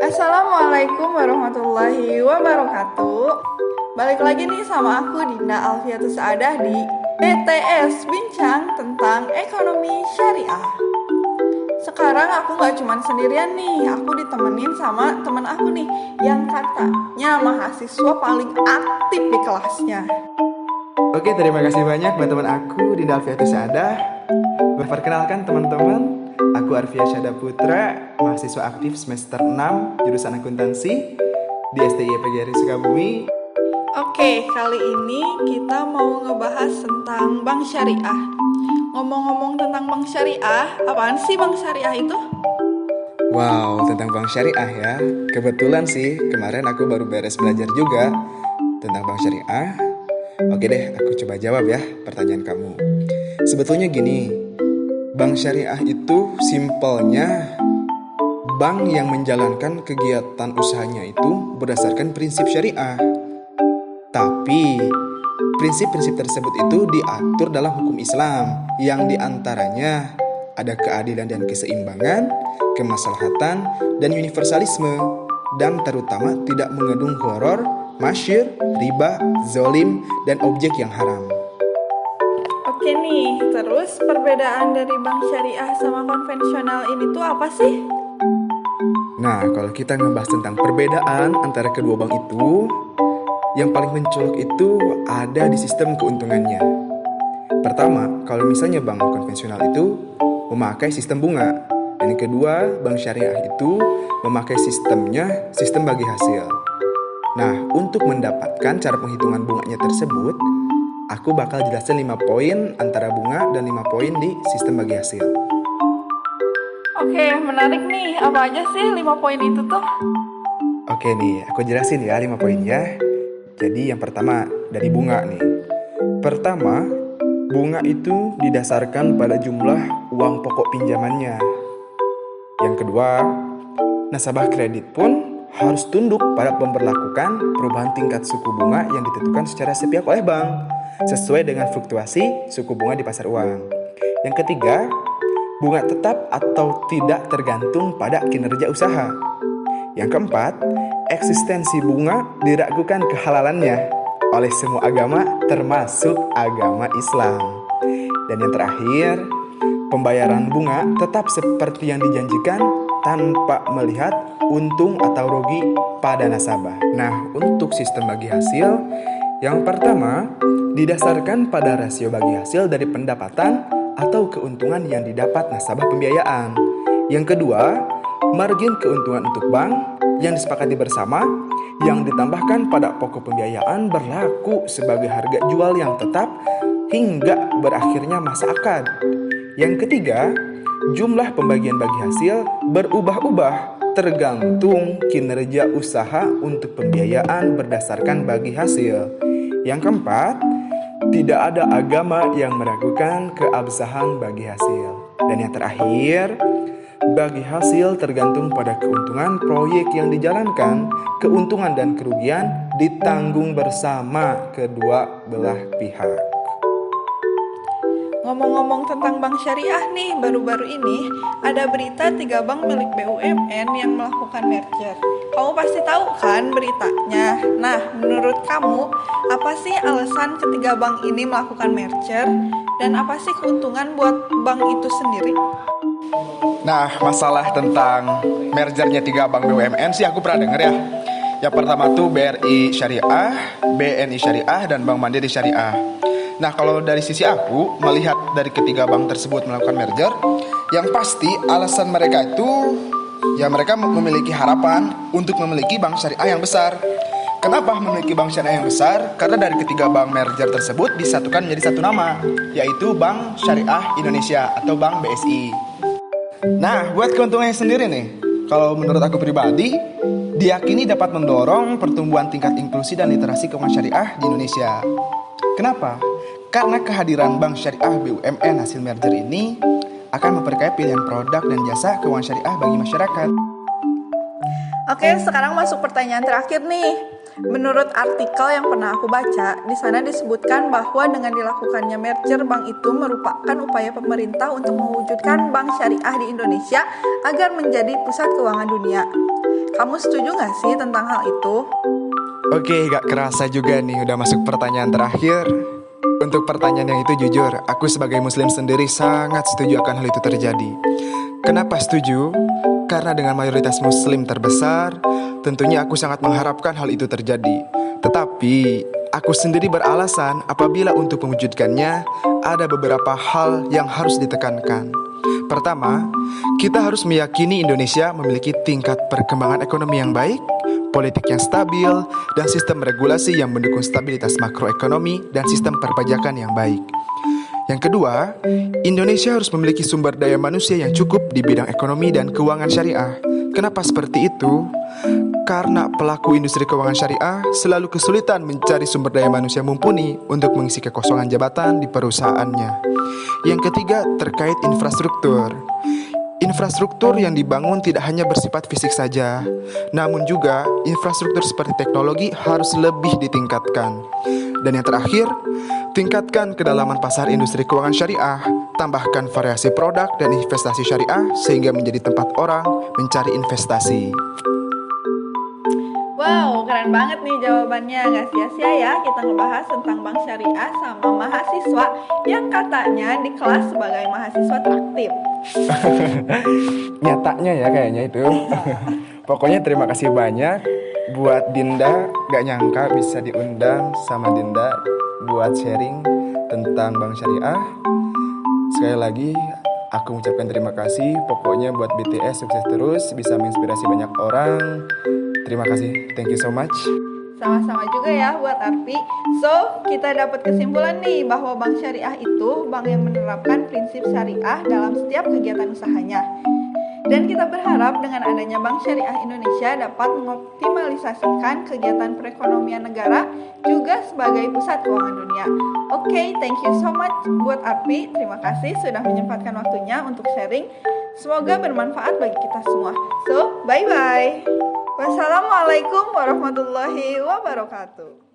Assalamualaikum warahmatullahi wabarakatuh. Balik lagi nih sama aku Dinda Alfiatus Saadah di BTS Bincang tentang Ekonomi Syariah. Sekarang aku gak cuman sendirian nih, aku ditemenin sama teman aku nih yang katanya mahasiswa paling aktif di kelasnya. Oke, terima kasih banyak buat teman aku Dinda Alfiatus Saadah. Perkenalkan teman-teman, aku Arfia Syada Putra, mahasiswa aktif semester 6 jurusan akuntansi di STI PGRI Sukabumi. Oke, kali ini kita mau ngebahas tentang bank syariah. Ngomong-ngomong tentang bank syariah, apaan sih bank syariah itu? Wow, tentang bank syariah ya. Kebetulan sih, kemarin aku baru beres belajar juga tentang bank syariah. Oke deh, aku coba jawab ya pertanyaan kamu. Sebetulnya gini, bank syariah itu simpelnya bank yang menjalankan kegiatan usahanya itu berdasarkan prinsip syariah. Tapi prinsip-prinsip tersebut itu diatur dalam hukum Islam yang diantaranya ada keadilan dan keseimbangan, kemaslahatan, dan universalisme, dan terutama tidak mengandung gharar, masyir, riba, zolim, dan objek yang haram. Oke nih, terus perbedaan dari bank syariah sama konvensional ini tuh apa sih? Nah, kalau kita ngebahas tentang perbedaan antara kedua bank itu, yang paling mencolok itu ada di sistem keuntungannya. Pertama, kalau misalnya bank konvensional itu memakai sistem bunga, dan yang kedua, bank syariah itu memakai sistem bagi hasil. Nah, untuk mendapatkan cara penghitungan bunganya tersebut, aku bakal jelasin 5 poin antara bunga dan 5 poin di sistem bagi hasil. Oke, menarik nih. Apa aja sih 5 poin itu tuh? Oke nih, aku jelasin ya 5 poinnya. Jadi yang pertama dari bunga nih. Pertama, bunga itu didasarkan pada jumlah uang pokok pinjamannya. Yang kedua, nasabah kredit pun harus tunduk pada pemberlakukan perubahan tingkat suku bunga yang ditentukan secara sepihak oleh bank, sesuai dengan fluktuasi suku bunga di pasar uang. Yang ketiga, bunga tetap atau tidak tergantung pada kinerja usaha. Yang keempat, eksistensi bunga diragukan kehalalannya oleh semua agama termasuk agama Islam. Dan yang terakhir, pembayaran bunga tetap seperti yang dijanjikan tanpa melihat untung atau rugi pada nasabah. Nah, untuk sistem bagi hasil, yang pertama didasarkan pada rasio bagi hasil dari pendapatan atau keuntungan yang didapat nasabah pembiayaan. Yang kedua, margin keuntungan untuk bank yang disepakati bersama yang ditambahkan pada pokok pembiayaan berlaku sebagai harga jual yang tetap hingga berakhirnya masa akad. Yang ketiga, jumlah pembagian bagi hasil berubah-ubah tergantung kinerja usaha untuk pembiayaan berdasarkan bagi hasil. Yang keempat, tidak ada agama yang meragukan keabsahan bagi hasil. Dan yang terakhir, bagi hasil tergantung pada keuntungan proyek yang dijalankan, keuntungan dan kerugian ditanggung bersama kedua belah pihak. Ngomong-ngomong tentang bank syariah nih, baru-baru ini ada berita 3 bank milik BUMN yang melakukan merger. Kamu pasti tahu kan beritanya? Nah, menurut kamu, apa sih alasan ketiga bank ini melakukan merger? Dan apa sih keuntungan buat bank itu sendiri? Nah, masalah tentang mergernya 3 bank BUMN sih aku pernah denger ya. Yang pertama tuh BRI Syariah, BNI Syariah, dan Bank Mandiri Syariah. Nah, kalau dari sisi aku melihat dari ketiga bank tersebut melakukan merger, yang pasti alasan mereka itu ya mereka memiliki harapan untuk memiliki bank syariah yang besar. Kenapa memiliki bank syariah yang besar? Karena dari ketiga bank merger tersebut disatukan menjadi satu nama, yaitu Bank Syariah Indonesia atau Bank BSI. Nah, buat keuntungannya sendiri nih, kalau menurut aku pribadi, diyakini dapat mendorong pertumbuhan tingkat inklusi dan literasi keuangan syariah di Indonesia. Kenapa? Karena kehadiran bank syariah BUMN hasil merger ini akan memperkaya pilihan produk dan jasa keuangan syariah bagi masyarakat. Oke, sekarang masuk pertanyaan terakhir nih. Menurut artikel yang pernah aku baca, di sana disebutkan bahwa dengan dilakukannya merger bank itu merupakan upaya pemerintah untuk mewujudkan bank syariah di Indonesia agar menjadi pusat keuangan dunia. Kamu setuju nggak sih tentang hal itu? Oke, gak kerasa juga nih udah masuk pertanyaan terakhir. Untuk pertanyaan yang itu jujur, aku sebagai muslim sendiri sangat setuju akan hal itu terjadi. Kenapa setuju? Karena dengan mayoritas muslim terbesar, tentunya aku sangat mengharapkan hal itu terjadi. Tetapi, aku sendiri beralasan apabila untuk mewujudkannya, ada beberapa hal yang harus ditekankan. Pertama, kita harus meyakini Indonesia memiliki tingkat perkembangan ekonomi yang baik, politik yang stabil, dan sistem regulasi yang mendukung stabilitas makroekonomi dan sistem perpajakan yang baik. Yang kedua, Indonesia harus memiliki sumber daya manusia yang cukup di bidang ekonomi dan keuangan syariah. Kenapa seperti itu? Karena pelaku industri keuangan syariah selalu kesulitan mencari sumber daya manusia mumpuni untuk mengisi kekosongan jabatan di perusahaannya. Yang ketiga, terkait infrastruktur. Infrastruktur yang dibangun tidak hanya bersifat fisik saja, namun juga infrastruktur seperti teknologi harus lebih ditingkatkan. Dan yang terakhir, tingkatkan kedalaman pasar industri keuangan syariah, tambahkan variasi produk dan investasi syariah sehingga menjadi tempat orang mencari investasi. Wow, keren banget nih jawabannya. Nggak sia-sia ya kita ngebahas tentang bank syariah sama mahasiswa yang katanya di kelas sebagai mahasiswa teraktif. Nyatanya ya kayaknya itu. Pokoknya terima kasih banyak buat Dinda. Gak nyangka bisa diundang sama Dinda buat sharing tentang bank syariah. Sekali lagi aku mengucapkan terima kasih. Pokoknya buat BTS sukses terus, bisa menginspirasi banyak orang. Terima kasih, thank you so much. Sama-sama juga ya buat Arpi. So, kita dapat kesimpulan nih bahwa bank syariah itu bank yang menerapkan prinsip syariah dalam setiap kegiatan usahanya. Dan kita berharap dengan adanya Bank Syariah Indonesia dapat mengoptimalisasikan kegiatan perekonomian negara juga sebagai pusat keuangan dunia. Oke, thank you so much buat Arpi. Terima kasih sudah menyempatkan waktunya untuk sharing. Semoga bermanfaat bagi kita semua. So, bye-bye. Wassalamualaikum warahmatullahi wabarakatuh.